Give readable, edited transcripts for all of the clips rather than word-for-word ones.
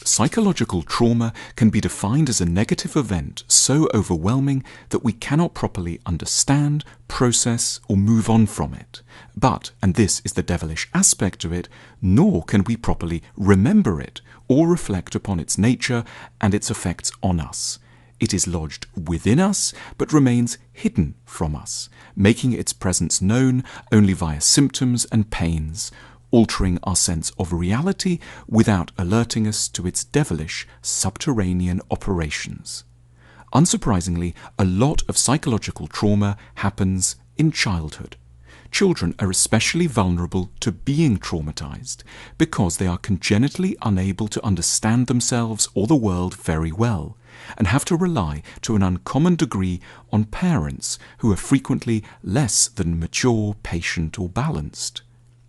Psychological trauma can be defined as a negative event so overwhelming that we cannot properly understand, process, or move on from it. But, and this is the devilish aspect of it, nor can we properly remember it or reflect upon its nature and its effects on us. It is lodged within us, but remains hidden from us, making its presence known only via symptoms and pains, altering our sense of reality without alerting us to its devilish subterranean operations. Unsurprisingly, a lot of psychological trauma happens in childhood. Children are especially vulnerable to being traumatized because they are congenitally unable to understand themselves or the world very well, and have to rely to an uncommon degree on parents who are frequently less than mature, patient, or balanced.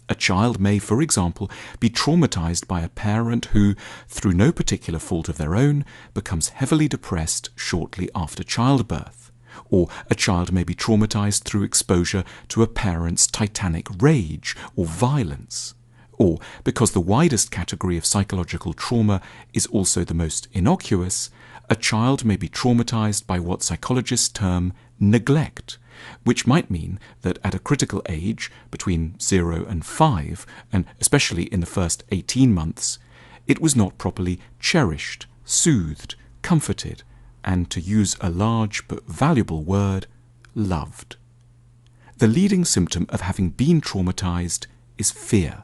A child may, for example, be traumatized by a parent who, through no particular fault of their own, becomes heavily depressed shortly after childbirth. Or a child may be traumatized through exposure to a parent's titanic rage or violence. Or, because the widest category of psychological trauma is also the most innocuous, a child may be traumatized by what psychologists term neglect, which might mean that at a critical age, between 0 and 5, and especially in the first 18 months, it was not properly cherished, soothed, comforted, and, to use a large but valuable word, loved. The leading symptom of having been traumatized is fear.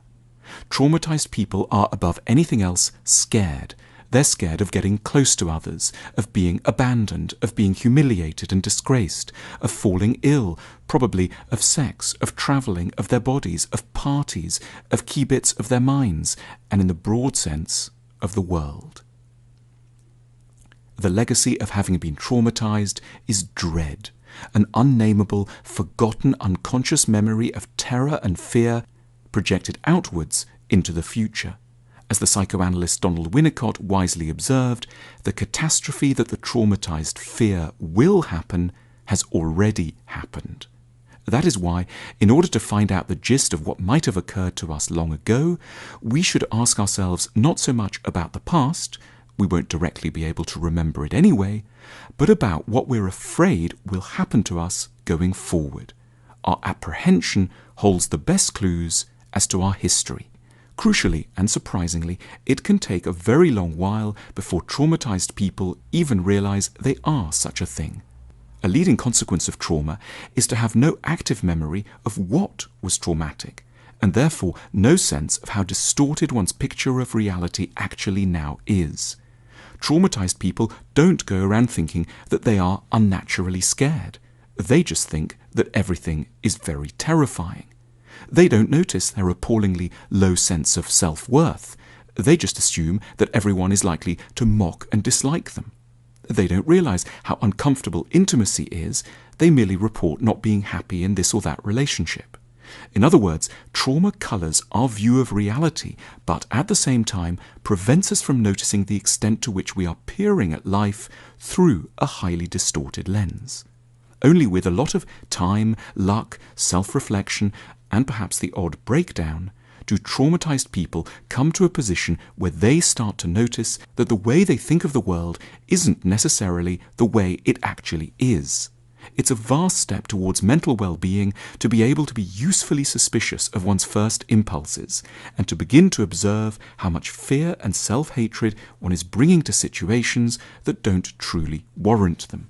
Traumatized people are above anything else scared. They're scared of getting close to others, of being abandoned, of being humiliated and disgraced, of falling ill, probably of sex, of travelling, of their bodies, of parties, of key bits of their minds, and in the broad sense, of the world. The legacy of having been traumatized is dread, an unnameable, forgotten, unconscious memory of terror and fear projected outwards into the future. As the psychoanalyst Donald Winnicott wisely observed, the catastrophe that the traumatized fear will happen has already happened. That is why, in order to find out the gist of what might have occurred to us long ago, we should ask ourselves not so much about the past, we won't directly be able to remember it anyway, but about what we're afraid will happen to us going forward. Our apprehension holds the best clues as to our history. Crucially and surprisingly, it can take a very long while before traumatized people even realize they are such a thing. A leading consequence of trauma is to have no active memory of what was traumatic, and therefore no sense of how distorted one's picture of reality actually now is. Traumatized people don't go around thinking that they are unnaturally scared. They just think that everything is very terrifying. They don't notice their appallingly low sense of self-worth. They just assume that everyone is likely to mock and dislike them. They don't realize how uncomfortable intimacy is. They merely report not being happy in this or that relationship. In other words, trauma colors our view of reality, but at the same time prevents us from noticing the extent to which we are peering at life through a highly distorted lens. Only with a lot of time, luck, self-reflection, and perhaps the odd breakdown, do traumatized people come to a position where they start to notice that the way they think of the world isn't necessarily the way it actually is. It's a vast step towards mental well-being to be able to be usefully suspicious of one's first impulses, and to begin to observe how much fear and self-hatred one is bringing to situations that don't truly warrant them.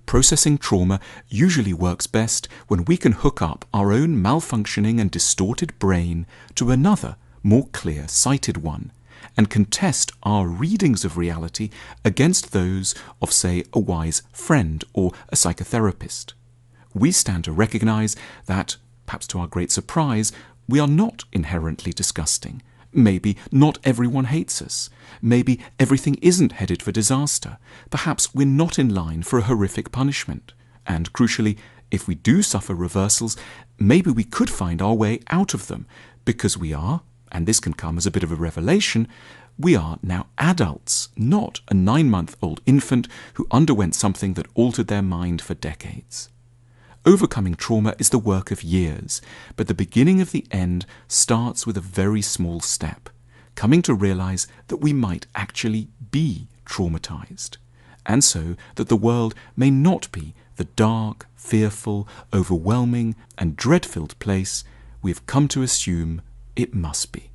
Processing trauma usually works best when we can hook up our own malfunctioning and distorted brain to another, more clear-sighted one, and can test our readings of reality against those of, say, a wise friend or a psychotherapist. We stand to recognize that, perhaps to our great surprise, we are not inherently disgusting. Maybe not everyone hates us. Maybe everything isn't headed for disaster. Perhaps we're not in line for a horrific punishment. And crucially, if we do suffer reversals, maybe we could find our way out of them, because we are, and this can come as a bit of a revelation, we are now adults, not a 9-month-old infant who underwent something that altered their mind for decades. Overcoming trauma is the work of years, but the beginning of the end starts with a very small step. coming to realize that we might actually be traumatized, and so that the world may not be the dark, fearful, overwhelming, and dread-filled place we have come to assume it must be.